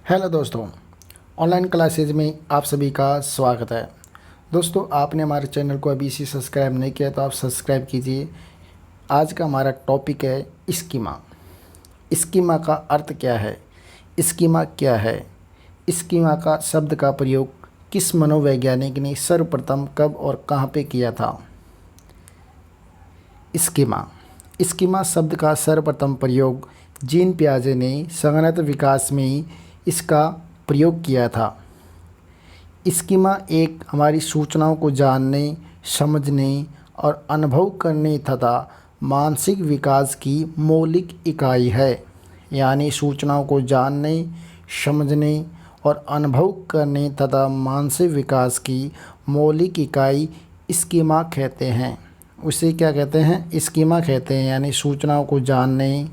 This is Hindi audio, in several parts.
हेलो दोस्तों, ऑनलाइन क्लासेज में आप सभी का स्वागत है। दोस्तों, आपने हमारे चैनल को अभी से सब्सक्राइब नहीं किया तो आप सब्सक्राइब कीजिए। आज का हमारा टॉपिक है स्कीमा। स्कीमा का अर्थ क्या है? स्कीमा क्या है? स्कीमा का शब्द का प्रयोग किस मनोवैज्ञानिक ने सर्वप्रथम कब और कहाँ पे किया था? स्कीमा स्कीमा शब्द का सर्वप्रथम प्रयोग जीन पियाजे ने संगणक विकास में इसका प्रयोग किया था। स्कीमा एक हमारी सूचनाओं को जानने, समझने और अनुभव करने तथा मानसिक विकास की मौलिक इकाई है। यानी सूचनाओं को जानने, समझने और अनुभव करने तथा मानसिक विकास की मौलिक इकाई स्कीमा कहते हैं। उसे क्या कहते हैं? स्कीमा कहते हैं। यानी सूचनाओं को जानने,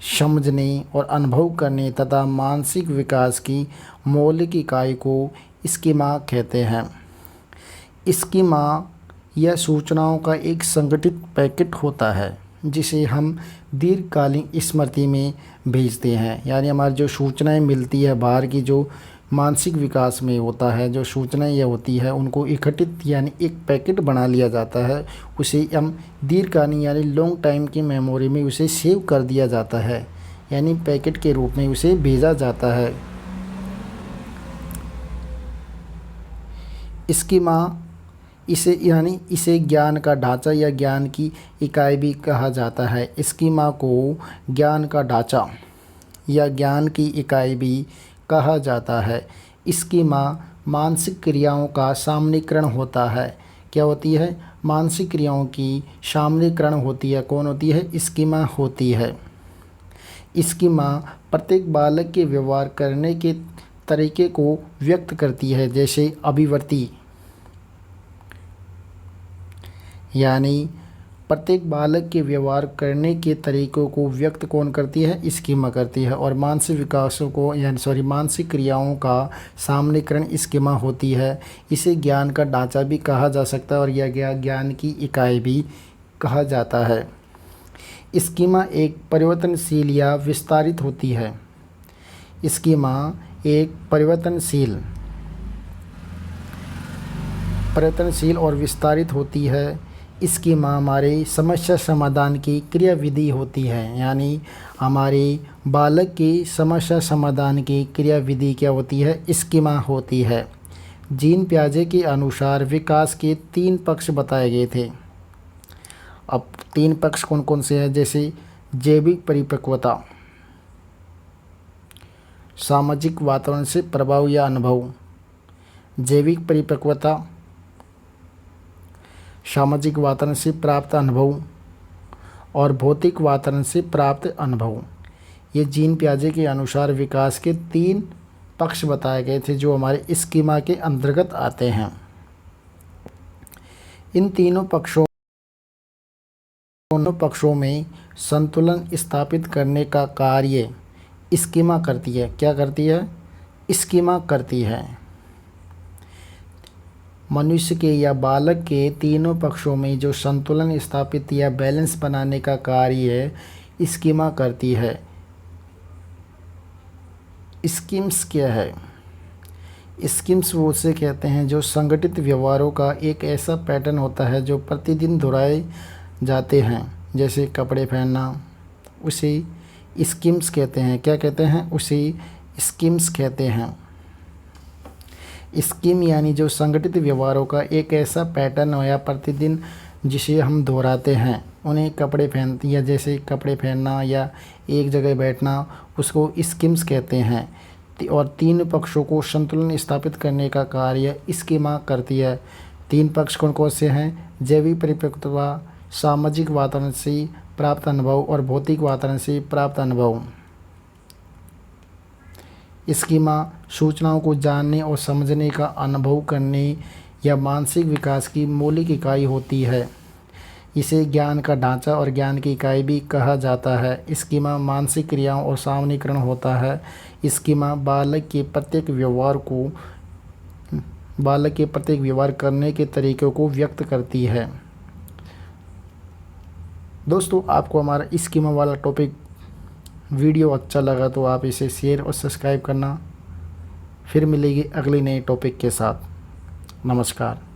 समझने और अनुभव करने तथा मानसिक विकास की मौलिक इकाई को स्कीमा कहते हैं। स्कीमा यह सूचनाओं का एक संगठित पैकेट होता है जिसे हम दीर्घकालीन स्मृति में भेजते हैं। यानी हमारी जो सूचनाएं मिलती है बाहर की, जो मानसिक विकास में होता है, जो सूचनाएं यह होती है उनको इकट्ठित यानी एक पैकेट बना लिया जाता है। उसे हम दीर्घकालीन यानी लॉन्ग टाइम की मेमोरी में उसे सेव कर दिया जाता है। यानी पैकेट के रूप में उसे भेजा जाता है। स्कीमा इसे ज्ञान का ढांचा या ज्ञान की इकाई भी कहा जाता है। स्कीमा को ज्ञान का ढांचा या ज्ञान की इकाई भी कहा जाता है। स्कीमा मानसिक क्रियाओं का सामान्यीकरण होता है। क्या होती है? मानसिक क्रियाओं की सामान्यीकरण होती है। कौन होती है? स्कीमा होती है। स्कीमा प्रत्येक बालक के व्यवहार करने के तरीके को व्यक्त करती है। जैसे अभिव्यक्ति, यानी प्रत्येक बालक के व्यवहार करने के तरीकों को व्यक्त कौन करती है? स्कीमा करती है। और मानसिक विकासों को मानसिक क्रियाओं का सामान्यीकरण स्कीमा होती है। इसे ज्ञान का ढांचा भी कहा जा सकता है और यह ज्ञान की इकाई भी कहा जाता है। स्कीमा एक परिवर्तनशील या विस्तारित होती है। स्कीमा एक परिवर्तनशील और विस्तारित होती है। स्कीमा हमारे समस्या समाधान की क्रियाविधि होती है। यानी हमारे बालक की समस्या समाधान की क्रियाविधि क्या होती है? स्कीमा होती है। जीन पियाजे के अनुसार विकास के 3 पक्ष बताए गए थे। अब 3 पक्ष कौन कौन से हैं? जैसे जैविक परिपक्वता, सामाजिक वातावरण से प्रभाव या अनुभव। जैविक परिपक्वता, सामाजिक वातावरण से प्राप्त अनुभव और भौतिक वातावरण से प्राप्त अनुभव। ये जीन पियाजे के अनुसार विकास के 3 पक्ष बताए गए थे जो हमारे स्कीमा के अंतर्गत आते हैं। इन तीनों पक्षों में संतुलन स्थापित करने का कार्य स्कीमा करती है। क्या करती है? स्कीमा करती है। मनुष्य के या बालक के तीनों पक्षों में जो संतुलन स्थापित या बैलेंस बनाने का कार्य स्कीमा करती है। स्कीम्स क्या है? स्कीम्स वो उसे कहते हैं जो संगठित व्यवहारों का एक ऐसा पैटर्न होता है जो प्रतिदिन दोहराए जाते हैं। जैसे कपड़े पहनना, उसे स्कीम्स कहते हैं। क्या कहते हैं? उसे स्कीम्स कहते हैं। स्कीम यानी जो संगठित व्यवहारों का एक ऐसा पैटर्न हो या प्रतिदिन जिसे हम दोहराते हैं, उन्हें कपड़े पहनती या जैसे कपड़े पहनना या एक जगह बैठना, उसको स्कीम्स कहते हैं। और 3 पक्षों को संतुलन स्थापित करने का कार्य स्कीमा करती है। 3 पक्ष कौन कौन से हैं? जैविक परिपक्वता, सामाजिक वातावरण से प्राप्त अनुभव और भौतिक वातावरण से प्राप्त अनुभव। स्कीमा सूचनाओं को जानने और समझने का अनुभव करने या मानसिक विकास की मौलिक इकाई होती है। इसे ज्ञान का ढांचा और ज्ञान की इकाई भी कहा जाता है। स्कीमा मानसिक क्रियाओं और सामान्यीकरण होता है। स्कीमा बालक के प्रत्येक व्यवहार करने के तरीकों को व्यक्त करती है। दोस्तों, आपको हमारा स्कीमा वाला टॉपिक वीडियो अच्छा लगा तो आप इसे शेयर और सब्सक्राइब करना फिर मिलेगी अगले नए टॉपिक के साथ। नमस्कार।